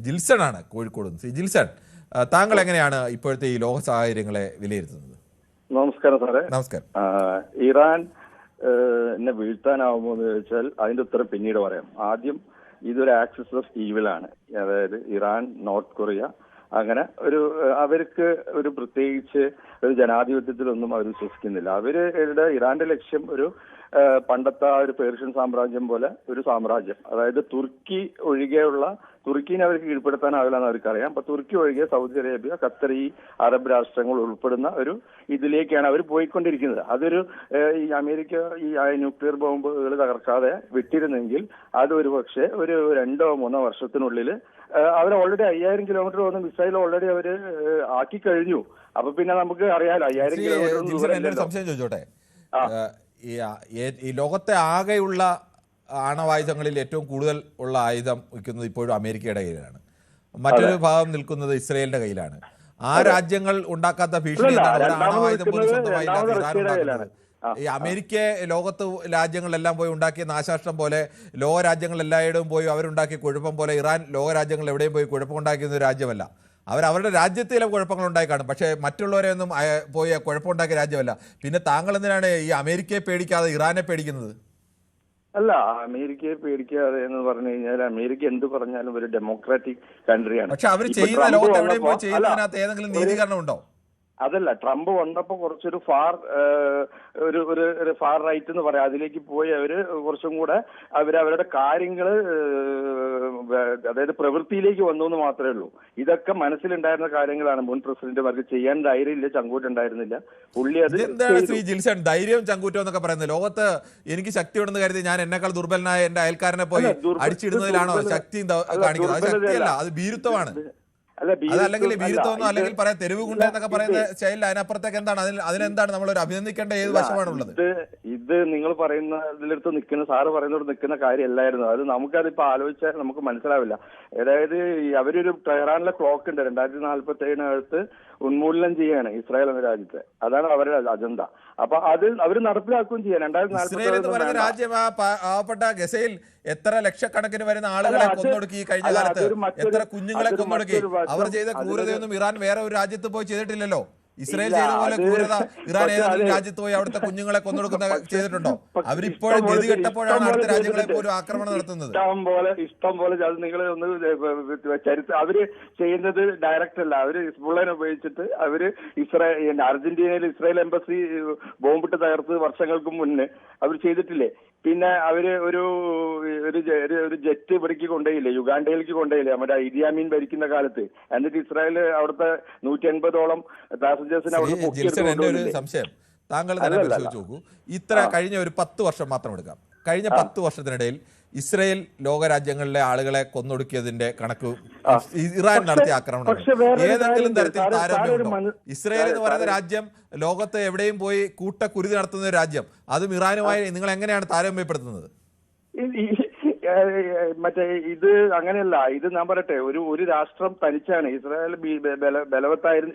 ജിൽസൺ ആണ് കോഴിക്കോട് നിന്ന്. ജിൽസൺ, താങ്കൾ എങ്ങനെയാണ് ഇപ്പോഴത്തെ ഈ ലോക സാഹചര്യങ്ങളെ വിലയിരുത്തുന്നത്? നമസ്കാരം സാറേ. നമസ്കാരം. ഇറാൻ എന്നെ വീഴ്ത്താനാവുമോ എന്ന് ചോദിച്ചാൽ അതിന്റെ ഉത്തരം പിന്നീട് പറയാം. ആദ്യം ഇതൊരു ആക്സിസ് ഓഫ് ഈവിലാണ്. അതായത് ഇറാൻ, നോർത്ത് കൊറിയ, അങ്ങനെ അവർക്ക് ഒരു പ്രത്യേകിച്ച് ഒരു ജനാധിപത്യത്തിലൊന്നും അവർ വിശ്വസിക്കുന്നില്ല. ഇറാന്റെ ലക്ഷ്യം ഒരു പണ്ടത്തെ ഒരു പേർഷ്യൻ സാമ്രാജ്യം പോലെ ഒരു സാമ്രാജ്യം, അതായത് തുർക്കി ഒഴികെയുള്ള, തുർക്കിനെ അവർക്ക് കീഴ്പ്പെടുത്താനാവില്ലെന്ന് അവർക്കറിയാം. അപ്പൊ തുർക്കി ഒഴികെ സൗദി അറേബ്യ, ഖത്തർ, ഈ അറബ് രാഷ്ട്രങ്ങൾ ഉൾപ്പെടുന്ന ഒരു ഇതിലേക്കാണ് അവർ പോയിക്കൊണ്ടിരിക്കുന്നത്. അതൊരു ഈ അമേരിക്ക ഈ ന്യൂക്ലിയർ ബോംബുകൾ തകർക്കാതെ വിട്ടിരുന്നെങ്കിൽ അത് ഒരു പക്ഷേ ഒരു 2-3 വർഷത്തിനുള്ളിൽ അവർ ഓൾറെഡി 5000 കിലോമീറ്റർ പോകുന്ന മിസൈൽ ഓൾറെഡി അവര് ആക്കി കഴിഞ്ഞു. അപ്പൊ പിന്നെ നമുക്ക് അറിയാലോ 5000 കിലോമീറ്റർ. സംശയം ചോദിച്ചോട്ടെ, ഈ ലോകത്തെ ആകെയുള്ള ആണവായുധങ്ങളിൽ ഏറ്റവും കൂടുതൽ ഉള്ള ആയുധം വയ്ക്കുന്നത് ഇപ്പോഴും അമേരിക്കയുടെ കയ്യിലാണ്. മറ്റൊരു ഭാഗം നിൽക്കുന്നത് ഇസ്രയേലിന്റെ കയ്യിലാണ്. ആ രാജ്യങ്ങൾ ഉണ്ടാക്കാത്ത ഭീഷണി എന്താണ്? ആണവായുധം പോലും സ്വന്തമായി ഇറാൻ ഉണ്ടാക്കുന്നത്. ഈ അമേരിക്ക ലോകത്ത് രാജ്യങ്ങളെല്ലാം പോയി ഉണ്ടാക്കിയ നാശനഷ്ടം പോലെ, ലോക രാജ്യങ്ങൾ എല്ലായിടവും പോയി അവരുണ്ടാക്കിയ കുഴപ്പം പോലെ ഇറാൻ ലോക രാജ്യങ്ങൾ എവിടെയും പോയി കുഴപ്പമുണ്ടാക്കുന്ന ഒരു രാജ്യമല്ല. അവരുടെ രാജ്യത്തിലെ കുഴപ്പങ്ങൾ ഉണ്ടായി കാണും, പക്ഷേ മറ്റുള്ളവരെ ഒന്നും പോയി കുഴപ്പമുണ്ടാക്കിയ രാജ്യമല്ല. പിന്നെ താങ്കൾ എന്തിനാണ് ഈ അമേരിക്കയെ പേടിക്കാതെ ഇറാനെ പേടിക്കുന്നത്? അല്ല, അമേരിക്കയെ പേടിക്കാതെ എന്ന് പറഞ്ഞു കഴിഞ്ഞാൽ അമേരിക്ക എന്ത് പറഞ്ഞാലും ഒരു ഡെമോക്രാറ്റിക് കൺട്രിയാണ്. പക്ഷെ അവർ ചെയ്യുന്ന ലോകത്ത് എവിടെയും പോയി ചെയ്യുന്നതിനകത്ത് ഏതെങ്കിലും നീതീകരണം ഉണ്ടോ? അതല്ല, ട്രംപ് വന്നപ്പോ കുറച്ചൊരു ഒരു ഫാർ റൈറ്റ് എന്ന് പറയാം, അതിലേക്ക് പോയി അവര് കുറച്ചും കൂടെ അവരുടെ കാര്യങ്ങള് അതായത് പ്രവൃത്തിയിലേക്ക് വന്നു എന്ന് മാത്രമേ ഉള്ളൂ. ഇതൊക്കെ മനസ്സിലുണ്ടായിരുന്ന കാര്യങ്ങളാണ്. മുൻ പ്രസിഡന്റുമാർക്ക് ചെയ്യാൻ ധൈര്യമില്ല, ചങ്കൂറ്റുണ്ടായിരുന്നില്ല. പുള്ളി അത് ശ്രീ ജിൽസൺ, ധൈര്യവും ചങ്കൂറ്റവും എന്നൊക്കെ പറയുന്നത് ലോകത്ത് എനിക്ക് ശക്തി ഉണ്ടെന്ന് കരുതി ഞാൻ എന്നെക്കാൾ ദുർബലനായ എന്റെ അയൽക്കാരനെ പോയി അടിച്ചിടുന്നതിലാണോ ശക്തി കാണിക്കുന്നത്? അത് ശക്തിയല്ല, അത് ഭീരുത്വമാണ്. അതല്ലെങ്കിൽ ഭീരുത്വമൊന്നും, അല്ലെങ്കിൽ പറയാം തെരുവ് ഗുണ്ട എന്നൊക്കെ പറയുന്ന സ്റ്റൈലിൽ അതിനപ്പുറത്തേക്ക് എന്താണ്? അതിനെന്താണ് നമ്മളൊരു അഭിനന്ദിക്കേണ്ട ഏത് വശമാണുള്ളത്? ഇത് നിങ്ങൾ പറയുന്നതിലെടുത്ത് നിൽക്കുന്ന, സാറ് പറയുന്നോട് നിൽക്കുന്ന കാര്യമല്ലായിരുന്നു അത്. നമുക്കതിപ്പോ ആലോചിച്ചാൽ നമുക്ക് മനസ്സിലാവില്ല. അതായത് അവരൊരു ടെഹ്റാനിലെ ക്ലോക്ക് ഉണ്ട്, 2047 ഉന്മൂലനം ചെയ്യാണ് ഇസ്രായേൽ എന്ന രാജ്യത്തെ. അതാണ് അവരുടെ അജണ്ട. അപ്പൊ അത് അവർ നടപ്പിലാക്കുകയും ചെയ്യാൻ 2047 രാജ്യം പാവപ്പെട്ട ഗസയിൽ എത്ര ലക്ഷക്കണക്കിന് വരുന്ന ആളുകളെ കൊന്നൊടുക്കി. കഴിഞ്ഞ കാലത്ത് എത്ര കുഞ്ഞുങ്ങളെ കൊന്നൊടുക്കി. അവർ ചെയ്ത ക്രൂരതയൊന്നും ഇറാൻ വേറെ ഒരു രാജ്യത്ത് പോയി ചെയ്തിട്ടില്ലല്ലോ. ഇസ്രായേൽ ചെയ്ത പോലെ ക്രൂരത ഇറാൻ ഏതെങ്കിലും രാജ്യത്ത് പോയി അവിടുത്തെ കുഞ്ഞുങ്ങളെ കൊന്നൊടുക്കുന്ന ചെയ്തിട്ടുണ്ടോ? അവരിപ്പോഴും ഗതികെട്ടപ്പോഴാണ് അടുത്ത രാജ്യങ്ങളെ പോലും ആക്രമണം നടത്തുന്നത്. ഇഷ്ടം പോലെ നിങ്ങൾ ഒന്ന് ചരിത്രം അവര് ചെയ്യുന്നത് ഡയറക്റ്റ് അല്ല. അവര് ഹിസ്ബുള്ളനെ ഉപയോഗിച്ചിട്ട് അവര് അർജന്റീനയിൽ ഇസ്രായേൽ എംബസി ബോംബിട്ട് തകർത്ത് വർഷങ്ങൾക്ക് മുന്നേ അവർ ചെയ്തിട്ടില്ലേ? പിന്നെ അവര് ഒരു ജെറ്റ് ഇവിടേക്ക് കൊണ്ടുപോയില്ലേ, യുഗാണ്ടയിലേക്ക് കൊണ്ടുപോയില്ലേ, നമ്മുടെ ഇദിയാമീൻ ഭരിക്കുന്ന കാലത്ത്. എന്നിട്ട് ഇസ്രായേൽ അവിടുത്തെ 180ഓളം പാസഞ്ചേഴ്സിനെ അവിടെ സംശയം താങ്കൾ തന്നെ പരിശോധിച്ച് നോക്കൂ. കഴിഞ്ഞ ഒരു 10 വർഷം മാത്രം എടുക്കാം. കഴിഞ്ഞ 10 വർഷത്തിനിടയിൽ ഇസ്രായേൽ ലോകരാജ്യങ്ങളിലെ ആളുകളെ കൊന്നൊടുക്കിയതിന്റെ കണക്ക്, ഇറാൻ നടത്തിയ ആക്രമണം ഏതെങ്കിലും തരത്തിൽ താരതമ്യമുണ്ടോ? ഇസ്രായേൽ എന്ന് പറയുന്ന രാജ്യം ലോകത്ത് എവിടെയും പോയി കൂട്ടക്കുരുതി നടത്തുന്ന ഒരു രാജ്യം, അതും ഇറാനുമായി നിങ്ങൾ എങ്ങനെയാണ് താരതമ്യപ്പെടുത്തുന്നത്? ഇത് അങ്ങനെയല്ല. ഇത് ഞാൻ പറയട്ടെ, ഒരു രാഷ്ട്രം തനിച്ചാണ്. ഇസ്രായേൽ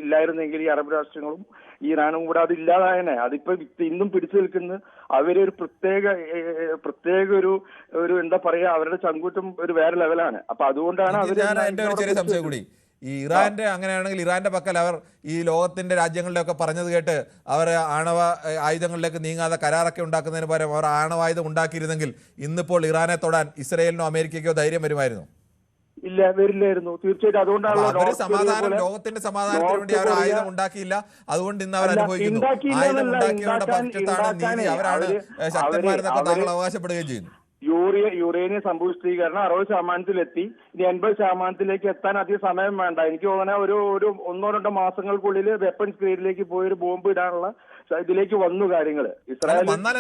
ഇല്ലായിരുന്നെങ്കിൽ ഈ അറബ് രാഷ്ട്രങ്ങളും ഇറാനും കൂടെ അത് ഇല്ലാതായനെ. അതിപ്പോ ഇന്നും പിടിച്ചു നിൽക്കുന്ന അവരൊരു പ്രത്യേക ഒരു എന്താ പറയാ, അവരുടെ ചങ്കൂറ്റം ഒരു വേറെ ലെവലാണ്. അപ്പൊ അതുകൊണ്ടാണ് അവര് ഈ ഇറാന്റെ അങ്ങനെയാണെങ്കിൽ ഇറാന്റെ പക്കൽ അവർ ഈ ലോകത്തിന്റെ രാജ്യങ്ങളിലൊക്കെ പറഞ്ഞത് കേട്ട് അവർ ആണവ ആയുധങ്ങളിലേക്ക് നീങ്ങാതെ കരാറൊക്കെ ഉണ്ടാക്കുന്നതിന് പകരം അവർ ആണവായുധം ഉണ്ടാക്കിയിരുന്നെങ്കിൽ ഇന്നിപ്പോൾ ഇറാനെ തൊടാൻ ഇസ്രായേലിനോ അമേരിക്കയ്ക്കോ ധൈര്യം വരുമായിരുന്നു? ഇല്ല, വരില്ലായിരുന്നു. തീർച്ചയായിട്ടും. അതുകൊണ്ടാണ് സമാധാനം, ലോകത്തിന്റെ സമാധാനത്തിന് വേണ്ടി അവർ ആയുധം ഉണ്ടാക്കിയില്ല. അതുകൊണ്ട് ഇന്ന് അവർ അനുഭവിക്കുന്നു. ആയുധം ഉണ്ടാക്കിയവരുടെ പക്ഷത്താണ് നീതി, അവരാണ് ശക്തന്മാരെന്നൊക്കെ താങ്കൾ അവകാശപ്പെടുകയും ചെയ്യുന്നു. യുറേനിയം സമ്പുഷ്ടീകരണം 60% ഇനി 80% എത്താൻ അധികം സമയം വേണ്ട. എനിക്ക് തോന്നുന്ന ഒരു 1-2 മാസങ്ങൾക്കുള്ളിൽ വെപ്പൺസ് ഗ്രേഡിലേക്ക് പോയൊരു ബോംബ് ഇടാനുള്ള ഇതിലേക്ക് വന്നു കാര്യങ്ങള്. ഇസ്രായേൽ വന്നാൽ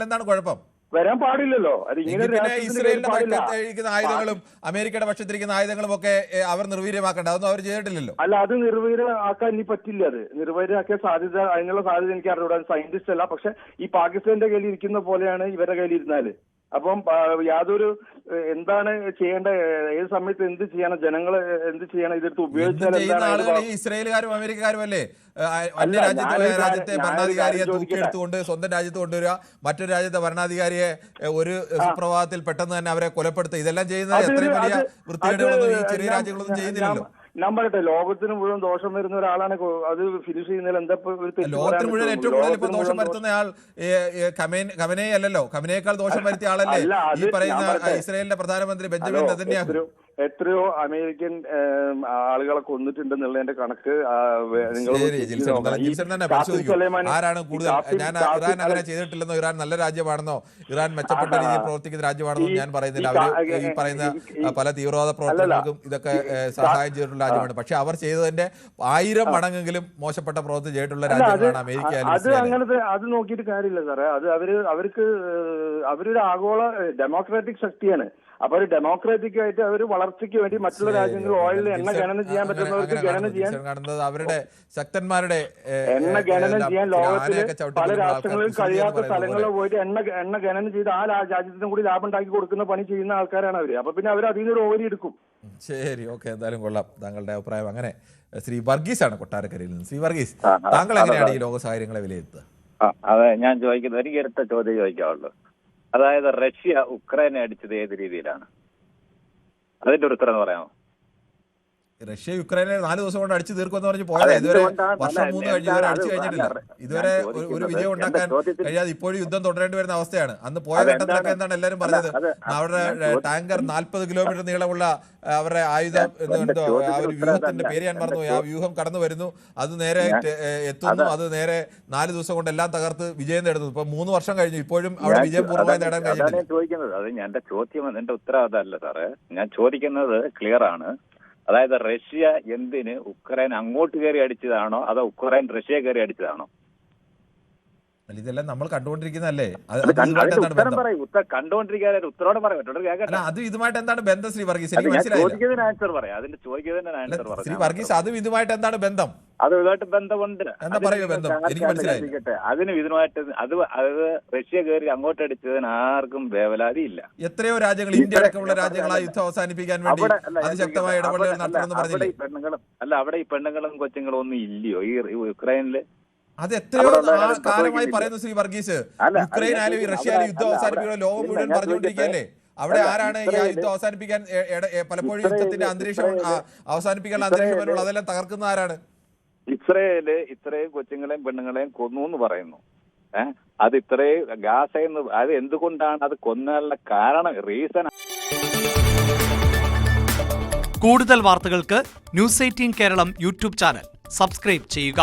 എന്താണ് കുഴപ്പം? വരാൻ പാടില്ലല്ലോ. അത് ഇങ്ങനെ ഇസ്രായേലിന്റെ പക്ഷത്തിരിക്കുന്ന ആയുധങ്ങളും അമേരിക്കയുടെ പക്ഷത്തിരിക്കുന്ന ആയുധങ്ങളും ഒക്കെ അവർ നിർവീര്യമാക്കേണ്ട, അതൊന്നും അവർ ചെയ്തിട്ടില്ലല്ലോ. അല്ല, അത് നിർവീര്യമാക്കാൻ ഇനി പറ്റില്ല. അത് നിർവീര്യമാക്കിയ സാധ്യത, അതിനുള്ള സാധ്യത എനിക്ക് അറിഞ്ഞൂടാ. സയന്റിസ്റ്റ് അല്ല. പക്ഷെ ഈ പാകിസ്ഥാന്റെ കയ്യിൽ ഇരിക്കുന്ന പോലെയാണ് ഇവരുടെ കയ്യിൽ ഇരുന്നാല്. അപ്പം യാതൊരു എന്താണ് ചെയ്യേണ്ട, ഏത് സമയത്ത് എന്ത് ചെയ്യണം, ജനങ്ങൾ എന്ത് ചെയ്യണം, ഇതെടുത്ത് ഉപയോഗിച്ചാൽ ചെയ്യുന്ന ആളുകൾ ഈ ഇസ്രായേലുകാരും അമേരിക്കക്കാരും അല്ലേ? അന്യ രാജ്യത്തെ ഭരണാധികാരിയെ തൂക്കിയെടുത്തുകൊണ്ട് സ്വന്തം രാജ്യത്ത് കൊണ്ടുവരിക, മറ്റൊരു രാജ്യത്തെ ഭരണാധികാരിയെ ഒരു സുപ്രഭാതത്തിൽ പെട്ടെന്ന് തന്നെ അവരെ കൊലപ്പെടുത്തുക, ഇതെല്ലാം ചെയ്യുന്നത് എത്രയും വലിയ വൃത്തികേടുകളൊന്നും ഈ ചെറിയ രാജ്യങ്ങളൊന്നും ചെയ്യുന്നില്ലല്ലോ. ഞാൻ പറയട്ടെ, ലോകത്തിന് മുഴുവൻ ദോഷം വരുന്ന ഒരാളാണ് അത് ഫിനിഷ് ചെയ്യുന്നതിൽ എന്താ ലോകത്തിന് മുഴുവൻ ഏറ്റവും കൂടുതൽ ഇപ്പൊ ദോഷം വരുത്തുന്ന ആൾ ഖമനേ അല്ലല്ലോ, ഖമനയേക്കാൾ ദോഷം വരുത്തിയ ആളല്ലേ ഈ പറയുന്ന ഇസ്രായേലിന്റെ പ്രധാനമന്ത്രി ബെഞ്ചമിൻ നെതന്യാഹു. എത്രയോ അമേരിക്കൻ ആളുകളെ കൊന്നിട്ടുണ്ടെന്നുള്ളതിന്റെ കണക്ക് ആരാണ് കൂടുതൽ? ഞാൻ ഇറാൻ അങ്ങനെ ചെയ്തിട്ടില്ലെന്നോ, ഇറാൻ നല്ല രാജ്യമാണെന്നോ, ഇറാൻ മെച്ചപ്പെട്ട രീതിയിൽ പ്രവർത്തിക്കുന്ന രാജ്യമാണെന്നോ ഞാൻ പറയുന്നില്ല. അവർ ഈ പറയുന്ന പല തീവ്രവാദ പ്രവർത്തനങ്ങൾക്കും ഇതൊക്കെ സഹായം ചെയ്തിട്ടുള്ള രാജ്യമാണ്. പക്ഷെ അവർ ചെയ്തതിന്റെ 1000 മടങ്ങെങ്കിലും മോശപ്പെട്ട പ്രവൃത്തി ചെയ്തിട്ടുള്ള രാജ്യങ്ങളാണ് അമേരിക്ക. അത് നോക്കിയിട്ട് കാര്യമില്ല സാറേ. അത് അവരൊരു ആഗോള ഡെമോക്രാറ്റിക് ശക്തിയാണ്. അപ്പൊ ഒരു ഡെമോക്രാറ്റിക് ആയിട്ട് അവർ വളർച്ചയ്ക്ക് വേണ്ടി മറ്റുള്ള രാജ്യങ്ങൾ ഓയിൽ എണ്ണ ഖനനം ചെയ്യാൻ പറ്റുന്നവർക്ക് ഖനനം ചെയ്യാൻ, അവരുടെ ശക്തന്മാരുടെ എണ്ണ ഖനനം ചെയ്യാൻ ലോകത്തില് പല രാഷ്ട്രങ്ങളിൽ കഴിയാത്ത സ്ഥലങ്ങളിൽ പോയിട്ട് എണ്ണ ഖനനം ചെയ്ത് ആ രാജ്യത്തിനും കൂടി ലാഭം ഉണ്ടാക്കി കൊടുക്കുന്ന പണി ചെയ്യുന്ന ആൾക്കാരാണ് അവര്. അപ്പൊ പിന്നെ അവർ അതിൽ നിന്നൊരു ഓഹരി എടുക്കും. ശരി, ഓക്കെ, എന്തായാലും കൊള്ളാം താങ്കളുടെ അഭിപ്രായം. അങ്ങനെ ശ്രീ വർഗീസ് ആണ് കൊട്ടാരക്കരയിൽ നിന്ന്. ശ്രീ വർഗീസ്, താങ്കൾ എങ്ങനെയാണ് ഈ ലോക സാഹചര്യങ്ങളെ വിലയിരുത്തുക? അതെ, ഞാൻ ചോദിക്കുന്നത് എനിക്ക് ഇരട്ട ചോദ്യം ചോദിക്കാവുള്ളൂ. അതായത് റഷ്യ ഉക്രൈനെ അടിച്ചത് ഏത് രീതിയിലാണ്? അതിന്റെ ഒരു ഉത്തരം പറയാമോ? റഷ്യ യുക്രൈനെ 4 ദിവസം കൊണ്ട് അടിച്ചു തീർക്കുമെന്ന് പറഞ്ഞ് പോയത് ഇതുവരെ വർഷം 3 കഴിഞ്ഞ് ഇതുവരെ അടിച്ചു കഴിഞ്ഞിട്ടില്ല. ഇതുവരെ ഒരു വിജയം ഉണ്ടാക്കാൻ കഴിയാതെ ഇപ്പോഴും യുദ്ധം തുടരേണ്ടി വരുന്ന അവസ്ഥയാണ്. അന്ന് പോയ ഘട്ടത്തിലൊക്കെ എന്താണ് എല്ലാവരും പറഞ്ഞത്? അവരുടെ ടാങ്കർ 40 കിലോമീറ്റർ നീളമുള്ള അവരുടെ ആയുധം എന്തോ ആ ഒരു വ്യൂഹത്തിന്റെ പേര് ഞാൻ മറന്നു. ആ വ്യൂഹം കടന്നു വരുന്നു, അത് നേരെ എത്തുന്നു, അത് നേരെ 4 ദിവസം കൊണ്ട് എല്ലാം തകർത്ത് വിജയം നേടുന്നു. ഇപ്പൊ 3 വർഷം കഴിഞ്ഞു, ഇപ്പോഴും അവിടെ വിജയം പൂർണ്ണമായി നേടാൻ കഴിഞ്ഞിട്ടില്ല. ചോദിക്കുന്നത് അത് എന്റെ ചോദ്യം, എന്റെ ഉത്തരം അതല്ല സാറേ. ഞാൻ ചോദിക്കുന്നത് ക്ലിയർ ആണ്. അതായത് റഷ്യ എന്തിന് ഉക്രൈൻ അങ്ങോട്ട് കയറി അടിച്ചതാണോ അതോ ഉക്രൈൻ റഷ്യ കയറി അടിച്ചതാണോ? ഇതെല്ലാം നമ്മൾ കണ്ടുകൊണ്ടിരിക്കുന്നതല്ലേ. കണ്ടുകൊണ്ടിരിക്കാതെ ഉത്തരോടെ പറയാം. അത് ഇതുമായിട്ട് എന്താണ് ബന്ധം ശ്രീ വർഗീസ്? എനിക്ക് ചോദിക്കുന്നതിന് ആൻസർ പറയാം. അതിന്റെ ചോദിക്കുന്നതിന് ആൻസർ പറയാം. ശ്രീ വർഗീസ്, അതും ഇതുമായിട്ട് എന്താണ് ബന്ധം? അത് ഇതുമായിട്ട് ബന്ധമുണ്ട്. അതിനും ഇതിനുമായിട്ട് അത് റഷ്യ കയറി അങ്ങോട്ട് അടിച്ചതിന് ആർക്കും വേവലാതി ഇല്ല. എത്രയോ രാജ്യങ്ങൾ, ഇന്ത്യ അടക്കമുള്ള രാജ്യങ്ങൾ ആ യുദ്ധം അവസാനിപ്പിക്കാൻ വേണ്ടി അതിശക്തമായ ഇടപെടലുകൾ നടത്തണമെന്ന് പറഞ്ഞില്ലേ? അവിടെ ഈ പെണ്ണുങ്ങളും കൊച്ചുങ്ങളും ഒന്നും ഇല്ലയോ ഈ യുക്രൈനില്? അത് എത്രയോ കാലമായി പറയുന്നു ശ്രീ വർഗീസ്. യുക്രൈൻ ആയാലും റഷ്യ ആയാലും യുദ്ധം അവസാനിപ്പിക്കുന്ന ലോകം മുഴുവൻ പറഞ്ഞുകൊണ്ടിരിക്കുകയല്ലേ. അവിടെ ആരാണ് ഈ യുദ്ധം അവസാനിപ്പിക്കാൻ പലപ്പോഴും യുദ്ധത്തിന്റെ അന്തരീക്ഷം അവസാനിപ്പിക്കാനുള്ള അന്തരീക്ഷം വരുമ്പോൾ അതെല്ലാം തകർക്കുന്ന ആരാണ്? ഇസ്രയേല് ഇത്രയും കൊച്ചുങ്ങളെയും പെണ്ണുങ്ങളെയും കൊന്നു എന്ന് പറയുന്നു. അത് ഇത്രയും ഗാസയെന്ന്, അത് എന്തുകൊണ്ടാണ് അത് കൊന്നാനുള്ള കാരണം, റീസൺ? കൂടുതൽ വാർത്തകൾക്ക് News 18 Keralam YouTube channel subscribe ചെയ്യുക.